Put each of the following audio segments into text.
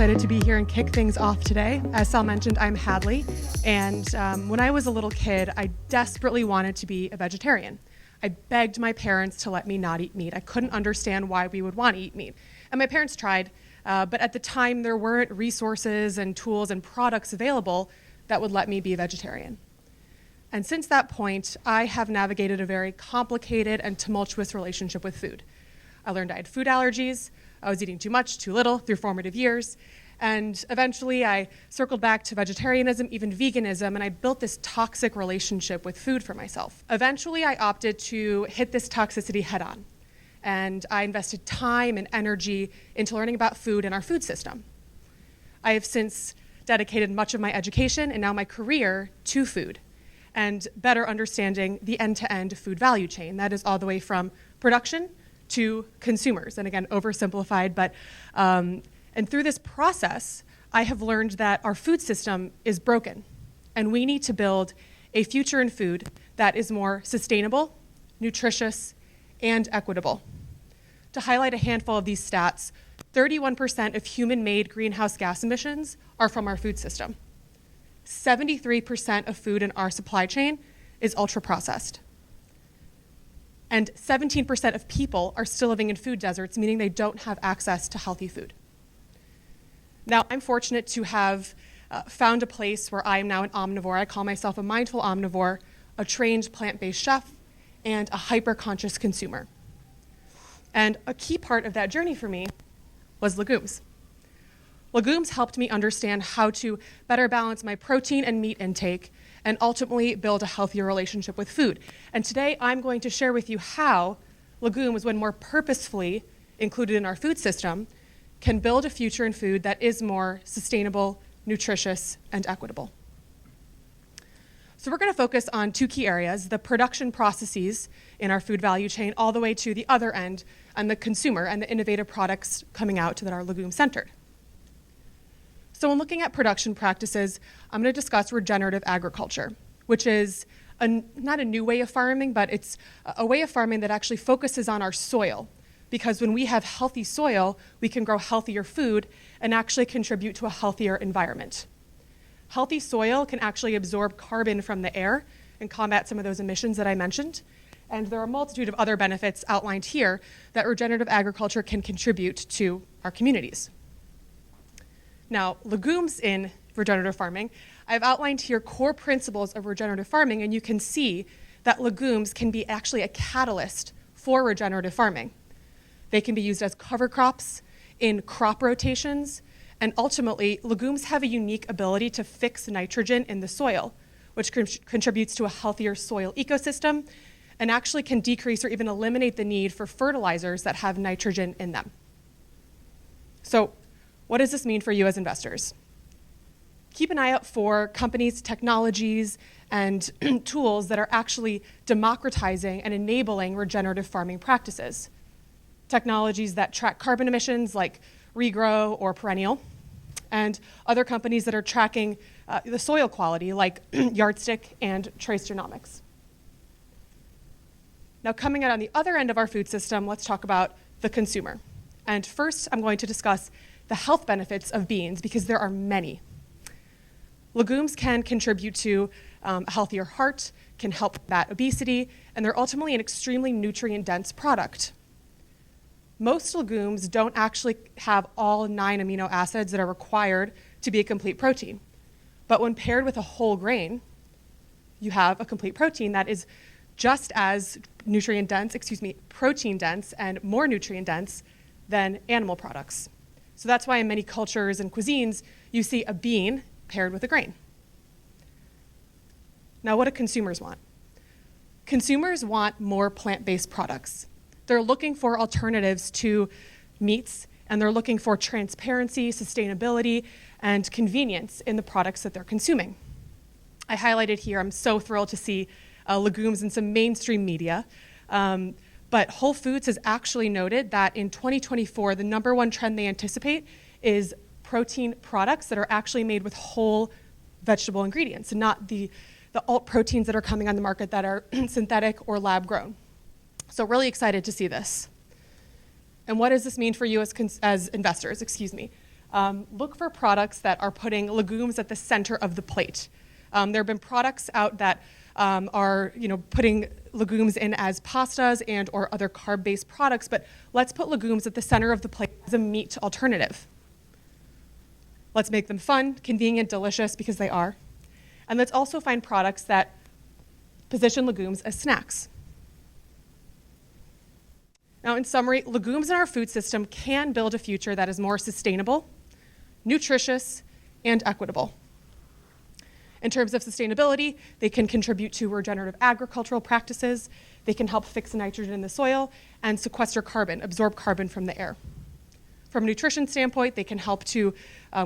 excited to be here and kick things off today. As Sal mentioned, I'm Hadley, and when I was a little kid, I desperately wanted to be a vegetarian. I begged my parents to let me not eat meat. I couldn't understand why we would want to eat meat. And my parents tried, but at the time there weren't resources and tools and products available that would let me be a vegetarian. And since that point, I have navigated a very complicated and tumultuous relationship with food. I learned I had food allergies. I was eating too much, too little through formative years. And eventually I circled back to vegetarianism, even veganism, and I built this toxic relationship with food for myself. Eventually I opted to hit this toxicity head on. And I invested time and energy into learning about food and our food system. I have since dedicated much of my education and now my career to food and better understanding the end-to-end food value chain. That is all the way from production to consumers. And again, oversimplified, but and through this process, I have learned that our food system is broken, and we need to build a future in food that is more sustainable, nutritious, and equitable. To highlight a handful of these stats, 31% of human-made greenhouse gas emissions are from our food system. 73% of food in our supply chain is ultra-processed. And 17% of people are still living in food deserts, meaning they don't have access to healthy food. Now, I'm fortunate to have found a place where I am now an omnivore. I call myself a mindful omnivore, a trained plant-based chef, and a hyper-conscious consumer. And a key part of that journey for me was legumes. Legumes helped me understand how to better balance my protein and meat intake and ultimately build a healthier relationship with food. And today I'm going to share with you how legumes, when more purposefully included in our food system, can build a future in food that is more sustainable, nutritious, and equitable. So we're going to focus on two key areas: the production processes in our food value chain all the way to the other end, and the consumer and the innovative products coming out that are legume-centered. So when looking at production practices, I'm going to discuss regenerative agriculture, which is not a new way of farming, but it's a way of farming that actually focuses on our soil. Because when we have healthy soil, we can grow healthier food and actually contribute to a healthier environment. Healthy soil can actually absorb carbon from the air and combat some of those emissions that I mentioned. And there are a multitude of other benefits outlined here that regenerative agriculture can contribute to our communities. Now, legumes in regenerative farming, I've outlined here core principles of regenerative farming, and you can see that legumes can be actually a catalyst for regenerative farming. They can be used as cover crops in crop rotations, and ultimately, legumes have a unique ability to fix nitrogen in the soil, which contributes to a healthier soil ecosystem, and actually can decrease or even eliminate the need for fertilizers that have nitrogen in them. So, what does this mean for you as investors? Keep an eye out for companies, technologies, and tools that are actually democratizing and enabling regenerative farming practices. Technologies that track carbon emissions like Regrow or Perennial, and other companies that are tracking the soil quality like Yardstick and Trace Genomics. Now, coming out on the other end of our food system, let's talk about the consumer. And first, I'm going to discuss the health benefits of beans, because there are many. Legumes can contribute to a healthier heart, can help combat obesity, and they're ultimately an extremely nutrient-dense product. Most legumes don't actually have all 9 amino acids that are required to be a complete protein. But when paired with a whole grain, you have a complete protein that is just as protein dense and more nutrient dense than animal products. So that's why in many cultures and cuisines, you see a bean paired with a grain. Now, what do consumers want? Consumers want more plant-based products. They're looking for alternatives to meats, and they're looking for transparency, sustainability, and convenience in the products that they're consuming. I highlighted here, I'm so thrilled to see legumes in some mainstream media. But Whole Foods has actually noted that in 2024, the number one trend they anticipate is protein products that are actually made with whole vegetable ingredients, and not the alt proteins that are coming on the market that are synthetic or lab grown. So really excited to see this. And what does this mean for you as investors? look for products that are putting legumes at the center of the plate. There have been products out that are putting legumes in as pastas and or other carb-based products, but let's put legumes at the center of the plate as a meat alternative. Let's make them fun, convenient, delicious, because they are. And let's also find products that position legumes as snacks. Now, in summary, legumes in our food system can build a future that is more sustainable, nutritious, and equitable. In terms of sustainability, they can contribute to regenerative agricultural practices, they can help fix nitrogen in the soil, and sequester carbon, absorb carbon from the air. From a nutrition standpoint, they can help to,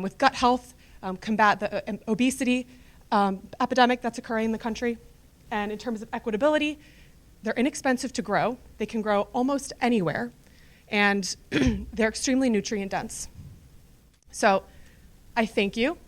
with gut health, combat the obesity epidemic that's occurring in the country. And in terms of equitability, they're inexpensive to grow, they can grow almost anywhere, and they're extremely nutrient dense. So I thank you.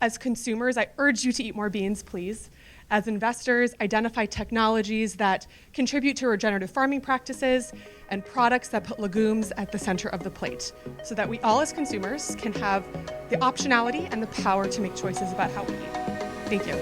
As consumers, I urge you to eat more beans, please. As investors, identify technologies that contribute to regenerative farming practices and products that put legumes at the center of the plate, so that we all as consumers can have the optionality and the power to make choices about how we eat. Thank you.